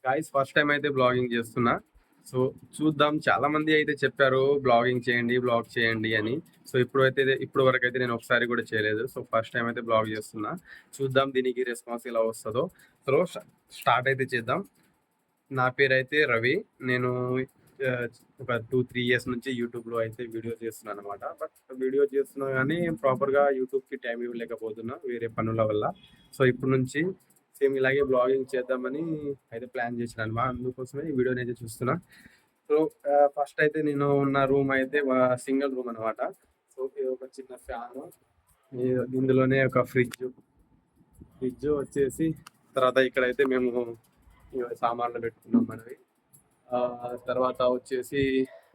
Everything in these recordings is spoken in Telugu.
గాయ్స్ ఫస్ట్ టైం అయితే బ్లాగింగ్ చేస్తున్నా. సో చూద్దాం. చాలా మంది అయితే చెప్పారు బ్లాగింగ్ చేయండి, బ్లాగ్ చేయండి అని. సో ఇప్పుడు వరకైతే నేను ఒకసారి కూడా చేయలేదు. సో ఫస్ట్ టైం అయితే బ్లాగ్ చేస్తున్నా. చూద్దాం దీనికి రెస్పాన్స్ ఎలా వస్తదో. సో స్టార్ట్ అయితే చేద్దాం. నా పేరైతే రవి. నేను ఆహ్, ఒక 2, 3 ఇయర్స్ నుంచి యూట్యూబ్‌లో అయితే వీడియోస్ చేస్తున్నాననమాట. బట్ వీడియో చేస్తున్నా గానీ ప్రాపర్‌గా యూట్యూబ్‌కి టైం ఇవ్వలేకపోతున్నా వేరే పనుల వల్ల. సో ఇప్పటి నుంచి సేమ్ ఇలాగే బ్లాగింగ్ చేద్దామని అయితే ప్లాన్ చేశాననమా. అందుకోసమే ఈ వీడియోనైతే చూస్తున్నా. సో ఫస్ట్ అయితే నేను ఉన్న రూమ్ అయితే సింగిల్ రూమ్ అనమాట. సో ఇది ఒక చిన్న ఫ్యాను, ఇందులోనే ఒక ఫ్రిడ్జ్ వచ్చేసి తర్వాత ఇక్కడైతే మేము సామాన్లు పెట్టుకున్నాం మనవి. తర్వాత వచ్చేసి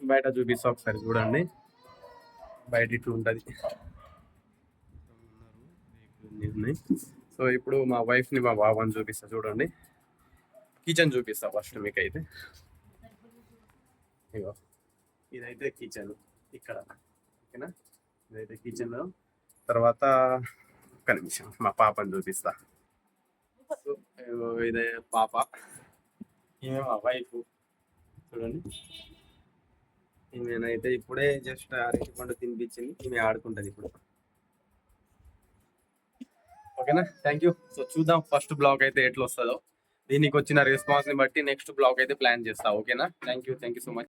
బయట చూపిస్తా ఒకసారి చూడండి. బయట ఇట్లా ఉంటుంది. సో ఇప్పుడు మా వైఫ్ని మా బాబాని చూపిస్తా చూడండి. కిచెన్ చూపిస్తా ఫస్ట్ మీకైతే. ఇగో ఇదైతే కిచెన్ ఇక్కడ, ఓకేనా? ఇదైతే కిచెన్. తర్వాత ఒక్క నిమిషం మా పాపని చూపిస్తా. సో ఇదే పాప, ఈమె మా వైఫ్ చూడండి. ఈమెనైతే ఇప్పుడే జస్ట్ అరటిపండు తినిపించింది. ఈమె ఆడుకుంటది ఇప్పుడు. ఓకేనా, థ్యాంక్ యూ. సో చూద్దాం ఫస్ట్ బ్లాగ్ అయితే ఎట్లా వస్తుందో. దీనికి వచ్చిన రెస్పాన్స్ ని బట్టి నెక్స్ట్ బ్లాగ్ అయితే ప్లాన్ చేస్తా. ఓకేనా, థ్యాంక్ యూ సో మచ్.